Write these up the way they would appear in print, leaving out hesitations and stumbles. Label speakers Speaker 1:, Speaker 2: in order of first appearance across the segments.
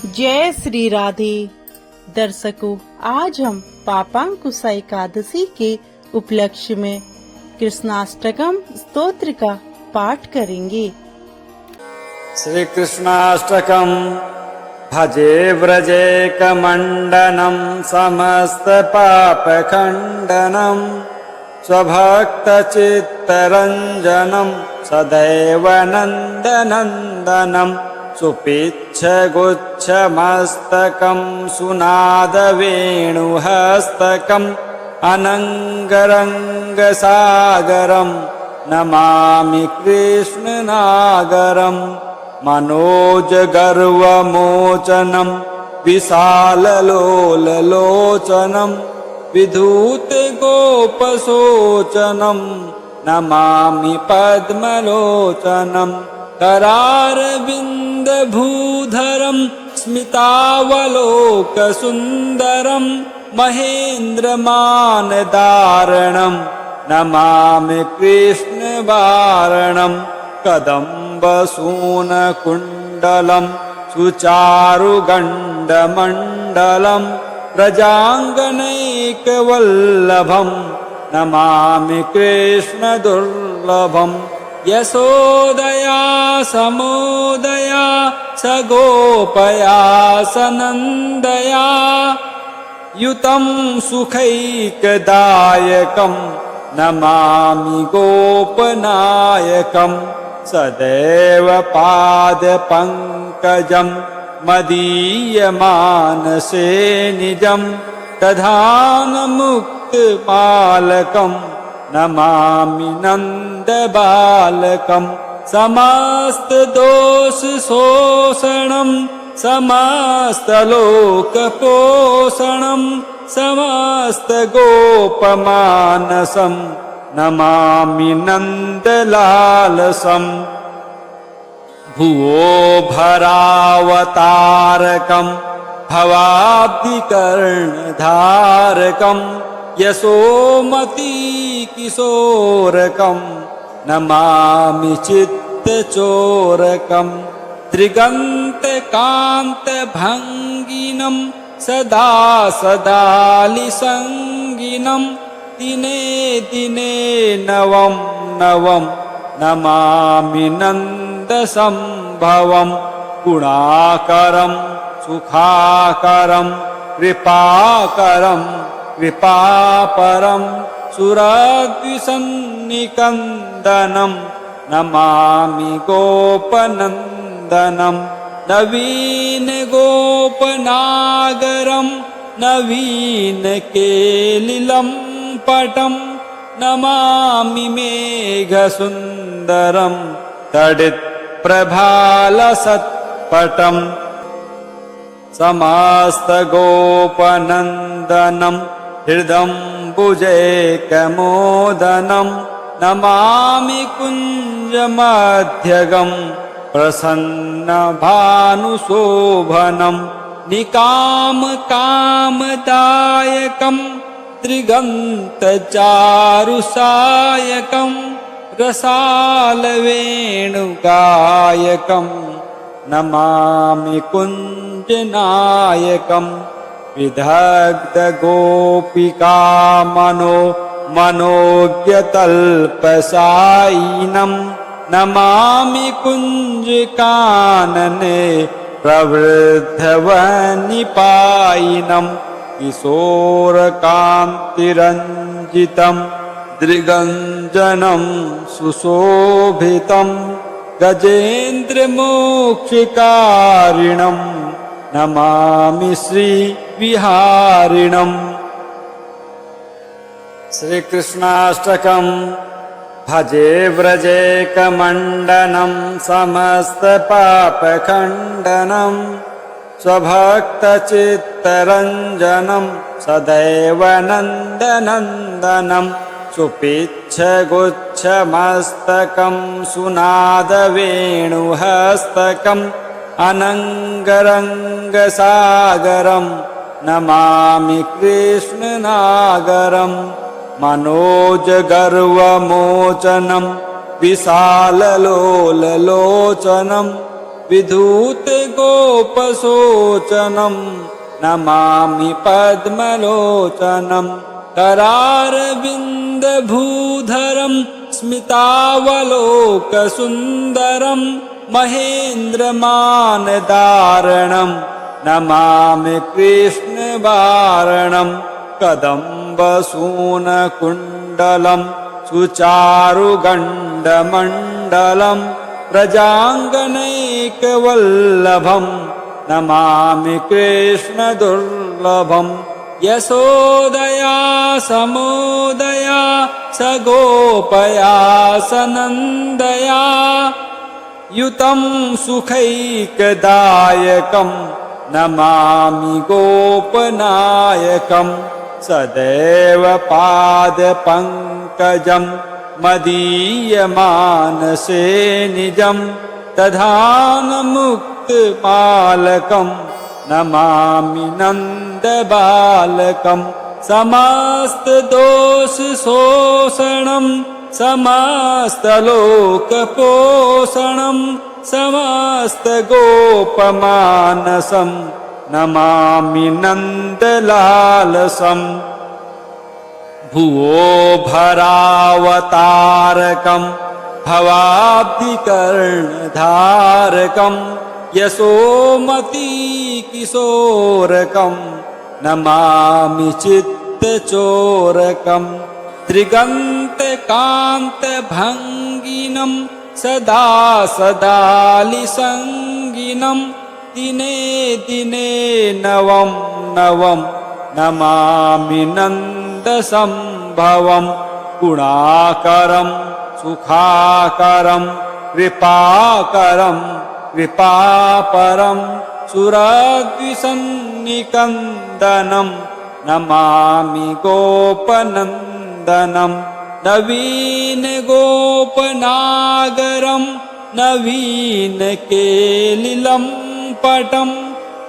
Speaker 1: जय श्री राधे। दर्शकों, आज हम पापांकुशा एकादशी के उपलक्ष्य में कृष्णाष्टकम स्तोत्र का पाठ करेंगे।
Speaker 2: श्री कृष्णाष्टकम। भजे व्रजे कमंडनम समस्त पाप खंडनम स्वभक्त चित्तरंजनम सदैव नंदनंदनम सुपिच्छ गुच्छ मस्तकं सुनाद वेणुहस्तकं अनंगरंगसागरं नमामि कृष्णनागरं मनोज गर्वमोचनं विशाललोललोचनं विधूत गोपशोचनं नमामि पद्मलोचनं करारविन्दभूधरं स्मितावलोकसुन्दरं महेन्द्रमानदारणं नमामि कृष्णवारणं कदम्बसूनकुण्डलं सुचारुगण्डमण्डलं प्रजाङ्गनैकवल्लभं नमामि कृष्णदुर्लभम् यशोदया समोदया सगोपया सनन्दया युतं सुखैकदायकं नमामि गोपनायकं सदैव पादपङ्कजं मदीयमानसे निजं दधानमुक्तिपालकं नमामि नन्दबालकं समस्तदोषशोषणं समस्तलोकपोषणं समस्तगोपमानसं नमामि नन्दलालसं भुवो भरावतारकं भवाब्धिकर्णधारकं यशोमती किशोरकं नमामि चित्तचोरकं त्रिगन्तकान्तभङ्गिनं सदा सदालिसङ्गिनं दिने दिने नवं नवं नमामि नन्दसम्भवं गुणाकरं सुखाकरं कृपाकरं कृपापरं सुरद्विषन्निकन्दनं नमामि गोपनन्दनं नवीनगोपनागरं नवीनकेलिलं पटं नमामि मेघसुन्दरं तडित्प्रभालसत्पटं समस्तगोपनन्दनं हृदम्बुजैकमोदनं नमामि कुञ्जमध्यगं प्रसन्नभानुशोभनं निकामकामदायकं त्रिगन्तचारुसायकं रसालवेणुगायकं नमामि कुञ्जनायकं विदग्धगोपिका मनोज्ञतल्पसायिनं नमामि कुञ्जकानने प्रवृद्धवनिपायिनं किशोरकान्तिरञ्जितं दृगञ्जनं सुशोभितं गजेन्द्रमोक्षकारिणं नमामि श्रीविहारिणम्। श्रीकृष्णाष्टकं। भजे व्रजे कमण्डनं समस्तपापखण्डनं स्वभक्तचित्तरञ्जनं सदैव नन्दनन्दनं सुपिच्छ गुच्छमस्तकं सुनाद वेणुहस्तकं अनंगरंगसागरं नमामि कृष्णनागरं मनोज गर्वमोचनं विशाललोललोचनं विधूतगोपशोचनं नमामि पद्मलोचनं करारविन्दभूधरं स्मितावलोकसुन्दरं महेन्द्रमानदारणं नमामि कृष्णवारणं कदम्बसूनकुण्डलं सुचारुगण्डमण्डलं प्रजाङ्गनैकवल्लभं नमामि कृष्णदुर्लभं यशोदया समोदया सगोपया सनन्दया युतं सुखैकदायकं नमामि गोपनायकं सदैव पादपङ्कजं मदीयमानसे निजं दधानमुक्तिपालकं नमामि नन्दबालकं समस्तदोषशोषणं समस्तलोकपोषणं समस्तगोपमानसं नमामि नन्दलालसं भुवो भरावतारकं भवाब्धिकर्णधारकं यशोमतीकिशोरकं नमामि चित्तचोरकं त्रिगन्तकान्तभङ्गिनं सदा सदालिसङ्गिनं दिने दिने नवं नवं नमामि नन्दसम्भवं गुणाकरं सुखाकरं कृपाकरं कृपापरं सुरद्विषन्निकन्दनं नमामि गोपनन्दनं नवीनगोपनागरं नवीनकेलिलं पटं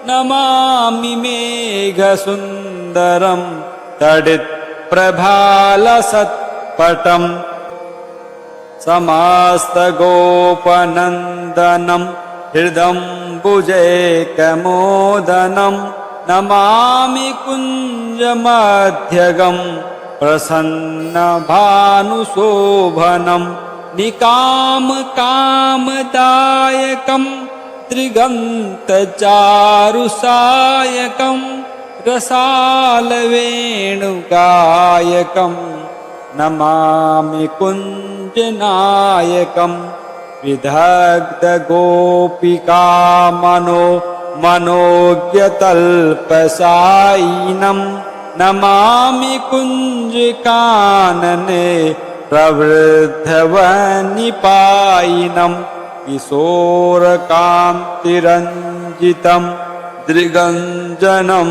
Speaker 2: नमामि मेघसुन्दरं तडित्प्रभालसत्पटं समस्तगोपनन्दनं हृदम्बुजैकमोदनं नमामि कुञ्जमध्यगं प्रसन्नभानुशोभनं निकामकामदायकं त्रिगन्तचारुसायकं रसालवेणुगायकं नमामि कुञ्जनायकं विदग्धगोपिकामनो मनोज्ञतल्पसायिनं नमामि कुञ्जकानने प्रवृद्धवनिपायिनं किशोरकान्तिरञ्जितं दृगञ्जनं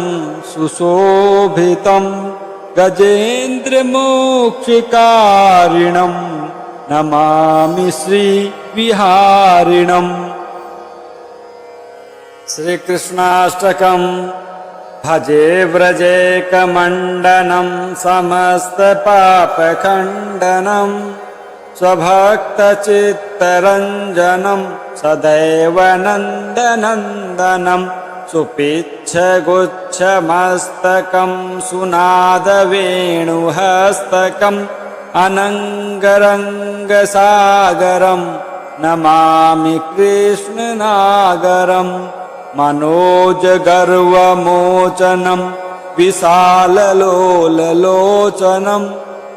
Speaker 2: सुशोभितं गजेन्द्रमोक्षकारिणं नमामि श्रीविहारिणम् श्रीकृष्णाष्टकम् भजे व्रजेकमण्डनं समस्तपापखण्डनं स्वभक्तचित्तरञ्जनं सदैव नन्दनन्दनं सुपिच्छगुच्छमस्तकं सुनादवेणुहस्तकम् अनङ्गरङ्गसागरं नमामि कृष्णनागरम् मनोजगर्वमोचनं विशाललोललोचनं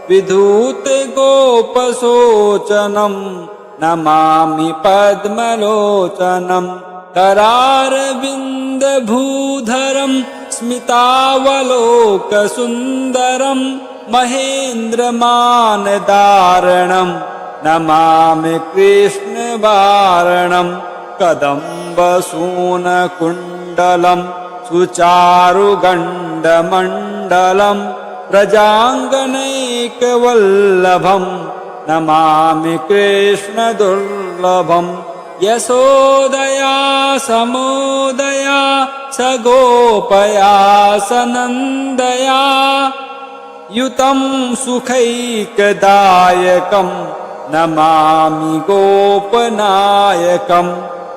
Speaker 2: विधूतगोपशोचनं नमामि पद्मलोचनं करारविन्दभूधरं स्मितावलोकसुन्दरं महेन्द्रमानदारणं नमामि कृष्णवारणं कदम्बसूनकुण्डलं सुचारुगण्डमण्डलं प्रजाङ्गनैकवल्लभं नमामि कृष्णदुर्लभं यशोदया समोदया सगोपया सनन्दया युतं सुखैकदायकं नमामि गोपनायकं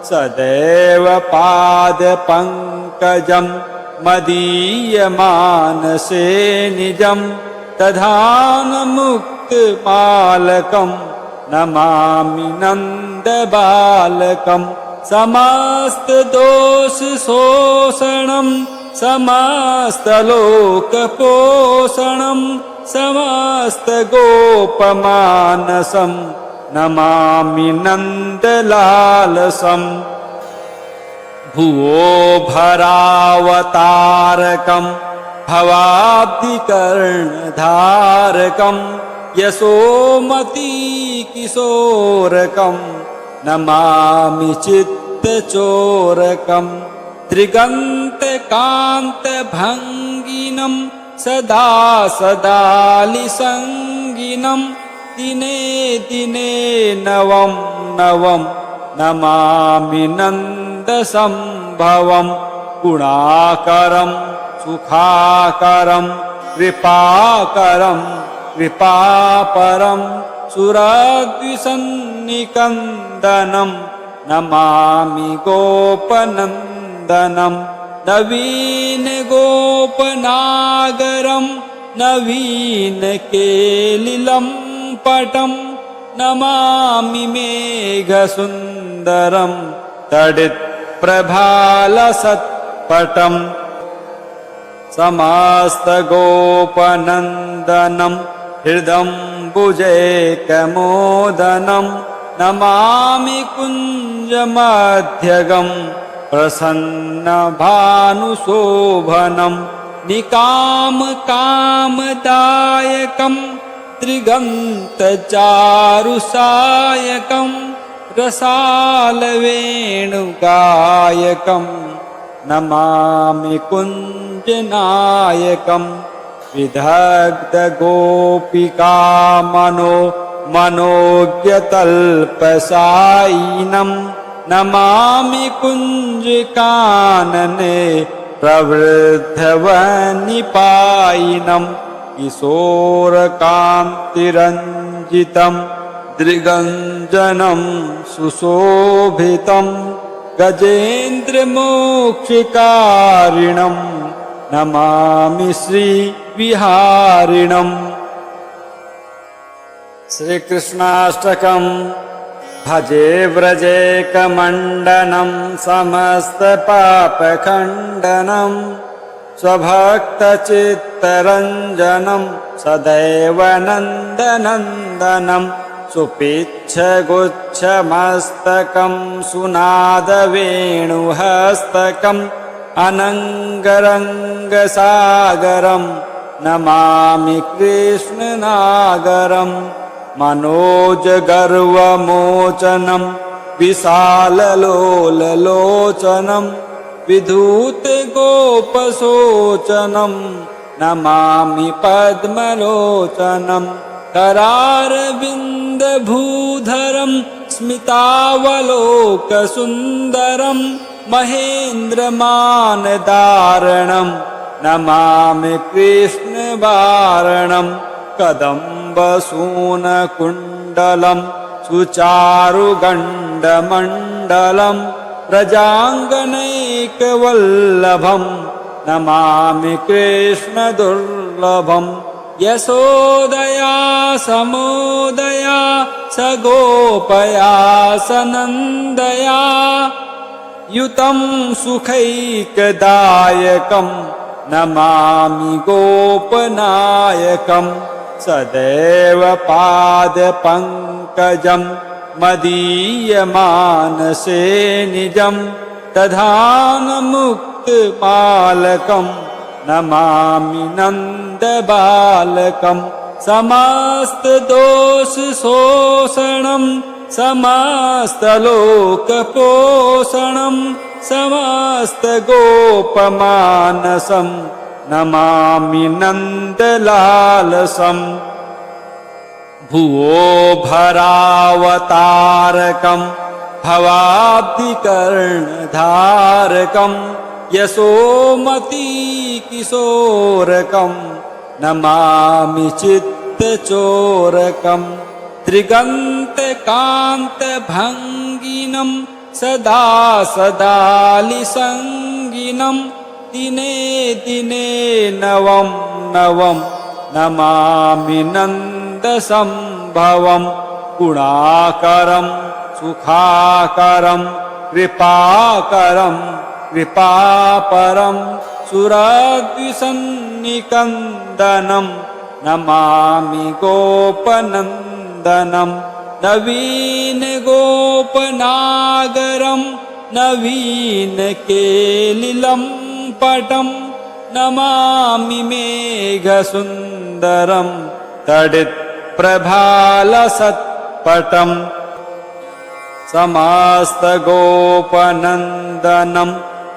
Speaker 2: सदैव पादपङ्कजं मदीयमानसे निजं दधानमुक्तिपालकं नमामि नन्दबालकं समस्तदोषशोषणं समस्तलोकपोषणं समस्तगोपमानसं नमामि नन्दलालसम् भुवो भरावतारकं भवाब्धिकर्णधारकं यशोमतीकिशोरकं नमामि चित्तचोरकं त्रिगन्तकान्तभङ्गिनं सदा सदालिसङ्गिनं दिने दिने नवं नवं नमामि नन्दसम्भवं गुणाकरं सुखाकरं कृपाकरं कृपापरं सुरद्विषन्निकन्दनं नमामि गोपनन्दनं नवीनगोपनागरं नवीनकेलिलं पटं नमामि मेघसुन्दरं तडित्प्रभालसत्पटम् समस्तगोपनन्दनं हृदम्बुजैकमोदनं नमामि कुञ्जमध्यगं प्रसन्नभानुशोभनं निकामकामदायकं त्रिगन्तचारुसायकं रसालवेणुगायकं नमामि कुञ्जनायकं विदग्धगोपिकामनो मनोज्ञतल्पसायिनं नमामि कुञ्जकानने प्रवृद्धवनिपायिनं किशोरकान्तिरञ्जितं दृगञ्जनं सुशोभितं गजेन्द्रमोक्षकारिणं नमामि श्रीविहारिणम् श्रीकृष्णाष्टकं भजे व्रजेकमण्डनं समस्तपापखण्डनं स्वभक्तचित्तरञ्जनं सदैव नन्दनन्दनं सुपिच्छगुच्छमस्तकं सुनादवेणुहस्तकम् अनङ्गरङ्गसागरं नमामि कृष्णनागरं मनोजगर्वमोचनं विशाललोललोचनं विधूतगोपशोचनं नमामि पद्मलोचनं करारविन्दभूधरं स्मितावलोकसुन्दरं महेन्द्रमानदारणं नमामि कृष्णवारणं कदम्बसूनकुण्डलं सुचारुगण्डमण्डलं प्रजाङ्गनैकवल्लभं नमामि कृष्णदुर्लभं यशोदया समोदया सगोपया सनन्दया युतं सुखैकदायकं नमामि गोपनायकं सदैव पादपङ्कजं मदीयमानसे निजं दधानमुक्तिपालकं नमामि नन्दबालकं समस्तदोषशोषणं समस्तलोकपोषणं समस्तगोपमानसं नमामि नन्दलालसम् भुवो भरावतारकं भवाब्धिकर्णधारकं यशोमतीकिशोरकं नमामि चित्तचोरकं त्रिगन्तकान्तभङ्गिनं सदा सदालिसङ्गिनं दिने दिने नवं नवं नमामि नन्दसम्भवं गुणाकरं सुखाकरं कृपाकरं कृपापरं सुरद्विषन्निकन्दनं नमामि गोपनन्दनं नवीन गोपनागरं नवीन केलिलं पटं नमामि मेघसुन्दरं तडित्प्रभालसत्पटम् समस्तगोपनन्दनं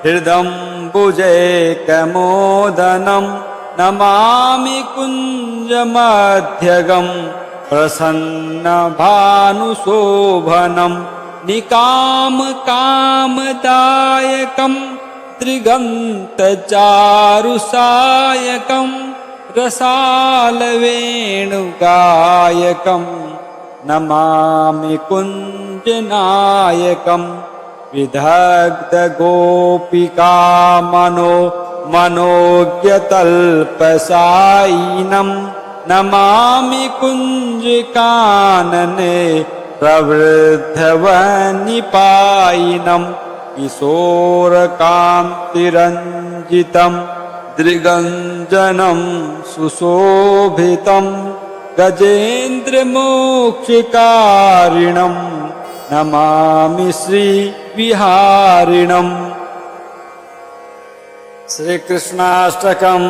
Speaker 2: हृदम्बुजैकमोदनं नमामि कुञ्जमध्यगं प्रसन्नभानुशोभनं निकामकामदायकं त्रिगन्तचारुसायकं रसालवेणुगायकं नमामि कुञ्जनायकं विदग्धगोपिकामनो मनोज्ञतल्पसायिनं नमामि कुञ्जकानने प्रवृद्धवनिपायिनं किशोरकान्तिरञ्जितं दृगञ्जनं सुशोभितं गजेन्द्रमोक्षकारिणं नमामि श्रीविहारिणम् श्रीकृष्णाष्टकम्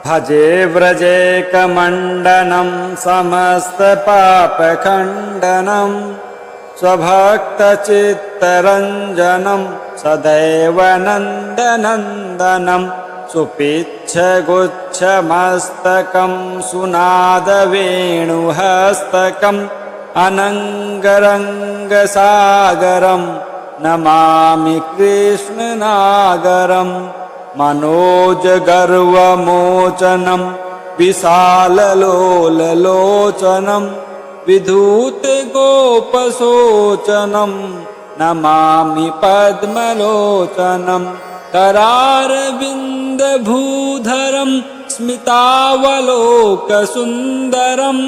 Speaker 2: भजे व्रजेकमण्डनं समस्तपापखण्डनं स्वभक्तचित्तरञ्जनं सदैव नन्दनन्दनं सुपिच्छगुच्छमस्तकं सुनादवेणुहस्तकम् अनङ्गरङ्गसागरं नमामि कृष्णनागरम् मनोजगर्वमोचनं विशाललोललोचनं विधूतगोपशोचनं नमामि पद्मलोचनं करारविन्दभूधरं स्मितावलोकसुन्दरं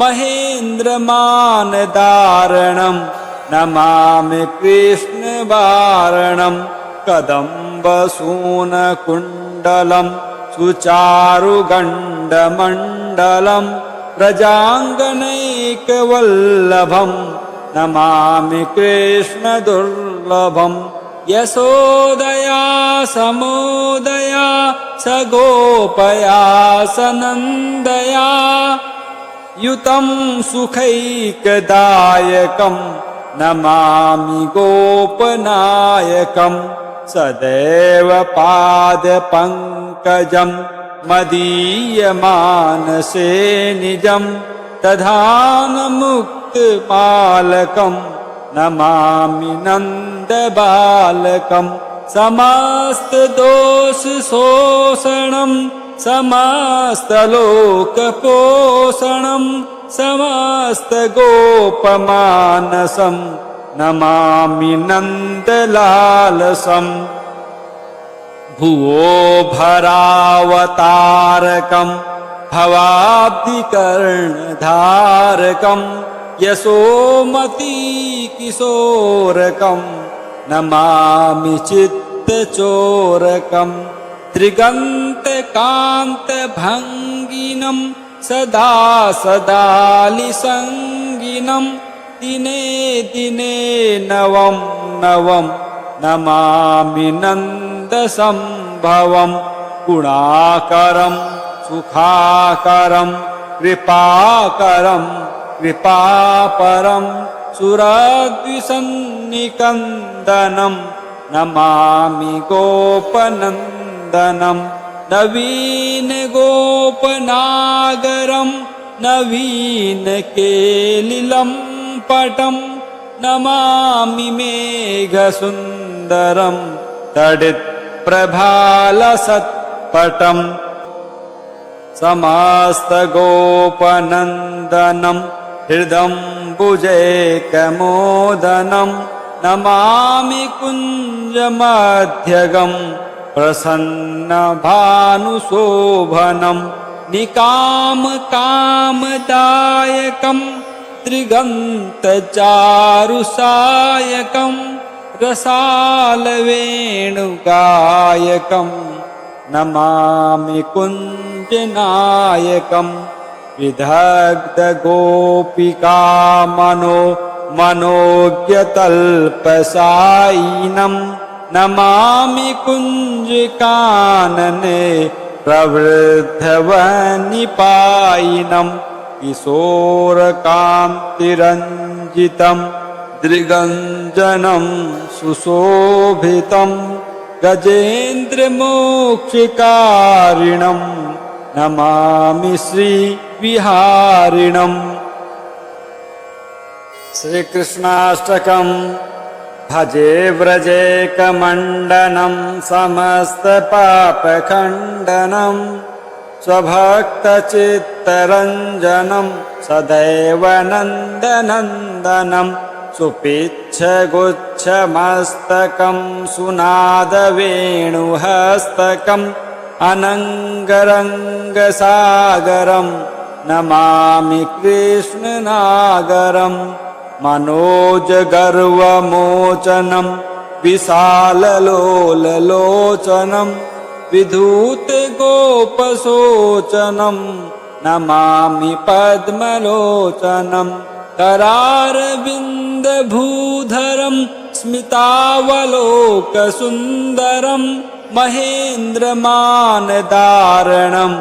Speaker 2: महेन्द्रमानदारणं नमामि कृष्णवारणं कदम्बसूनकुण्डलं सुचारुगण्डमण्डलं प्रजाङ्गनैकवल्लभं नमामि कृष्णदुर्लभं यशोदया समोदया सगोपया सनन्दया युतं सुखैकदायकं नमामि गोपनायकं सदैव पादपङ्कजं मदीयमानसे निजं दधानमुक्तपालकं नमामि नन्दबालकं समस्तदोषशोषणं समस्तलोकपोषणं समस्तगोपमानसं नमामि नन्दलालसम् भुवो भरावतारकं भवाब्धिकर्णधारकं यशोमतीकिशोरकं नमामि चित्तचोरकं त्रिगन्तकान्तभङ्गिनं सदा सदालिसङ्गिनं दिने दिने नवं नवं नमामि नन्दसम्भवं गुणाकरं सुखाकरं कृपाकरं कृपापरं सुरद्विषन्निकन्दनं नमामि गोपनन्दनं नवीन गोपनागरं नवीन केलिलं पटं नमामि मेघसुन्दरं तडित्प्रभालसत्पटम् समस्तगोपनन्दनं हृदम्बुजैकमोदनं नमामि कुञ्जमध्यगम् प्रसन्नभानुशोभनम् निकामकामदायकम् त्रिगन्तचारुसायकम् रसालवेणुगायकम् नमामि कुञ्जनायकम् मनोज्ञतल्पसायिनम् नमामि कुञ्जकानने प्रवृद्धवनिपायिनम् किशोरकान्तिरञ्जितम् दृगञ्जनम् सुशोभितम् गजेन्द्रमोक्षकारिणम् नमामि श्रीविहारिणम्। श्रीकृष्णाष्टकम्। भजे व्रजेकमण्डनं समस्तपापखण्डनं स्वभक्तचित्तरञ्जनं सदैव नन्दनन्दनं सुपिच्छगुच्छमस्तकं सुनादवेणुहस्तकम् अनङ्गरङ्गसागरं नमामि कृष्णनागरम् मनोजगर्वमोचनं विशाललोललोचनं विधूतगोपशोचनं नमामि पद्मलोचनं करारविन्दभूधरं स्मितावलोकसुन्दरं महेन्द्रमानदारणं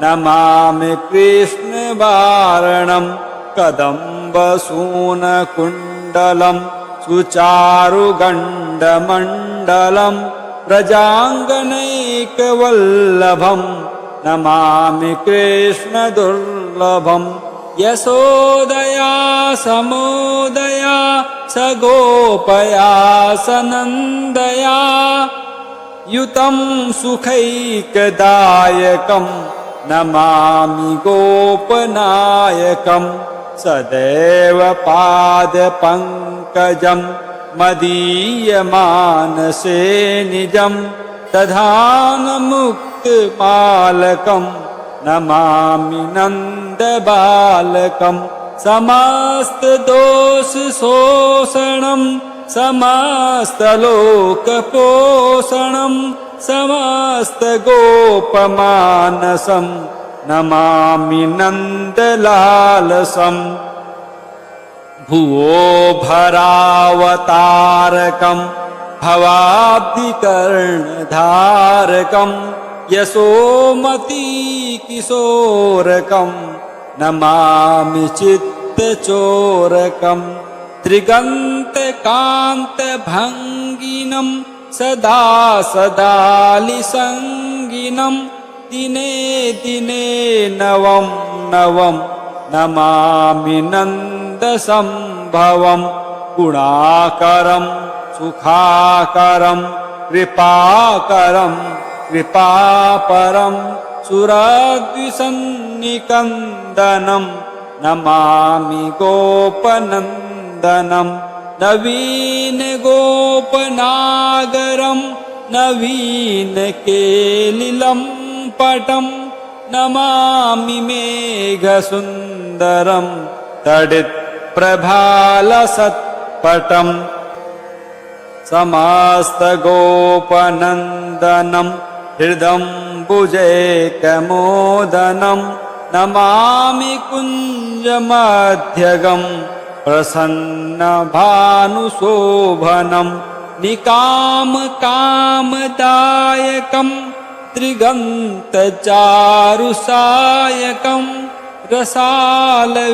Speaker 2: नमामि कृष्णवारणं कदम्बसूनकुण्डलं सुचारुगण्डमण्डलं व्रजाङ्गनैकवल्लभं नमामि कृष्णदुर्लभं यशोदया समोदया सगोपया सनन्दया युतं सुखैकदायकं नमामि गोपनायकम् सदैव पादपङ्कजं मदीयमानसे निजं दधानमुक्तिपालकं नमामि नन्दबालकं समस्तदोषशोषणं समस्तलोकपोषणं समस्तगोपमानसं नमामि नन्दलालसम् भुवो भरावतारकं भवाब्धिकर्णधारकं यशोमतीकिशोरकं नमामि चित्तचोरकं त्रिगन्तकान्तभङ्गिनं सदा सदालिसङ्गिनं दिने दिने नवं नवं नमामि नन्दसम्भवं गुणाकरं सुखाकरं कृपाकरं कृपापरं सुरद्विसन्निकन्दनं नमामि गोपनन्दनं नवीनगोपनागरं नवीनकेलिलं पटं नमामि मेघसुन्दरं तडित्प्रभालसत्पटं समस्तगोपनन्दनं हृदम्बुजैकमोदनं नमामि कुञ्जमध्यगं प्रसन्नभानुशोभनं निकामकामदायकं त्रिगन्तचारुसायकं रसालवेणुगायकं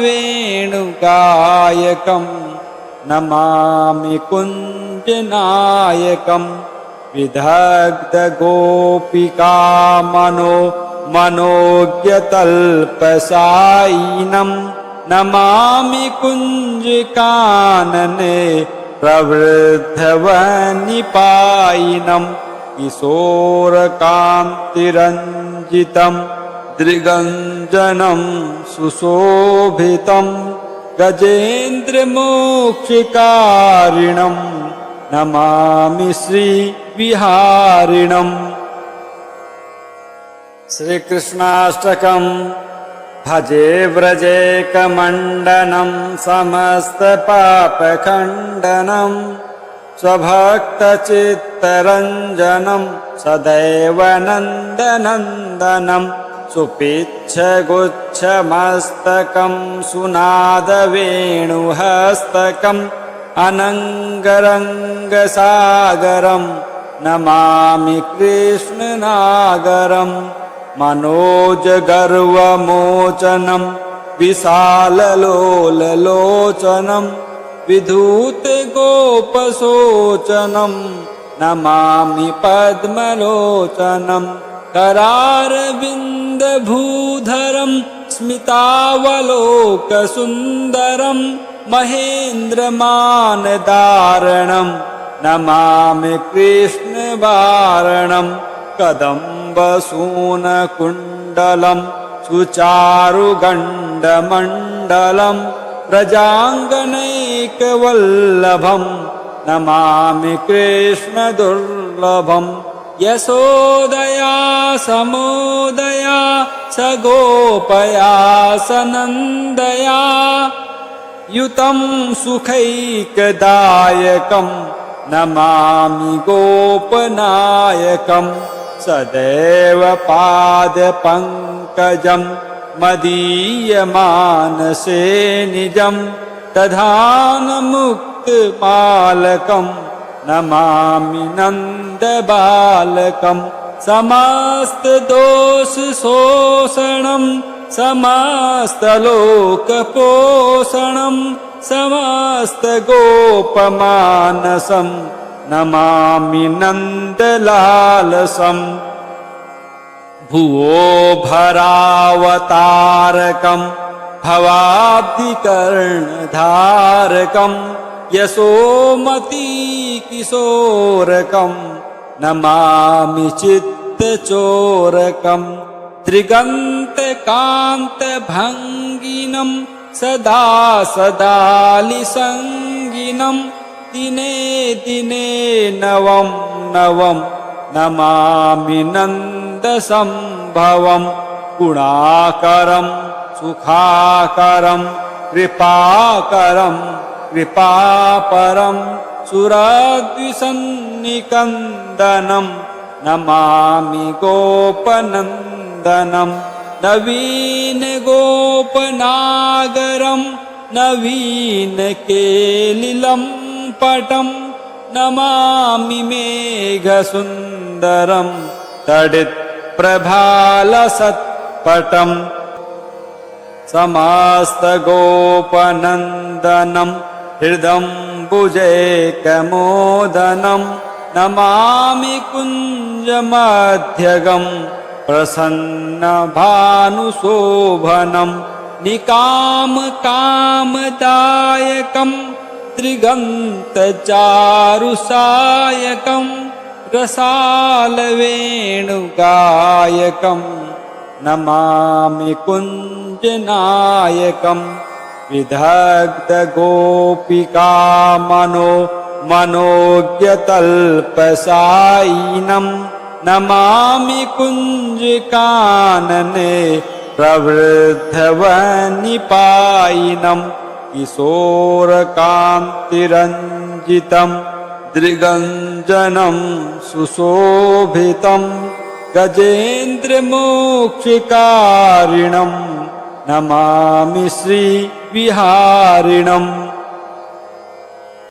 Speaker 2: नमामि कुञ्जनायकं मनोज्ञतल्पसायिनं नमामि कुञ्जकानने प्रवृद्धवनिपायिनं किशोरकान्तिरञ्जितं दृगञ्जनं सुशोभितं गजेन्द्रमोक्षकारिणम् नमामि श्रीविहारिणम् श्रीकृष्णाष्टकम् भजे व्रजेकमण्डनं समस्तपापखण्डनं स्वभक्तचित्तरञ्जनं सदैव नन्दनन्दनं सुपिच्छगुच्छमस्तकं सुनादवेणुहस्तकम् अनङ्गरङ्गसागरं नमामि कृष्णनागरम् मनोजगर्वमोचनं विशाललोललोचनं विधूतगोपशोचनं नमामि पद्मलोचनं करारविन्दभूधरं स्मितावलोकसुन्दरं महेन्द्रमानदारणं नमामि कृष्णवारणं कदम्बसूनकुण्डलं सुचारुगण्डमण्डलं प्रजाङ्गनैकवल्लभं नमामि कृष्णदुर्लभं यशोदया समोदया सगोपया सनन्दया युतं सुखैकदायकं नमामि गोपनायकं सदैव पादपङ्कजं मदीयमानसे निजं दधानमुक्तपालकं नमामि नन्दबालकं समस्तदोषशोषणं समस्तलोकपोषणं समस्तगोपमानसं नमामि नन्दलालसम् भुवो भरावतारकं भवाब्धिकर्णधारकं यशोमतीकिशोरकं नमामि चित्तचोरकं त्रिगन्तकान्तभङ्गिनं सदा सदालिसङ्गिनं दिने दिने नवं नवं नमामि नन्दसम्भवं गुणाकरं सुखाकरं कृपाकरं कृपापरं सुरद्विषन्निकन्दनं नमामि गोपनन्दनं नवीनगोपनागरं नवीनकेलिलं पटं नमामि मेघसुन्दरं तडित्प्रभालसत्पटं समस्तगोपनन्दनं हृदम्बुजैकमोदनं नमामि कुञ्जमध्यगं प्रसन्नभानुशोभनं निकामकामदायकं त्रिगन्तचारुसायकं रसालवेणुगायकं नमामि कुञ्जनायकं विदग्धगोपिकामनो मनोज्ञतल्पसायिनं नमामि कुञ्जकानने प्रवृद्धवनिपायिनं किशोरकान्तिरञ्जितं दृगञ्जनं सुशोभितं गजेन्द्रमोक्षकारिणं नमामि श्रीविहारिणम्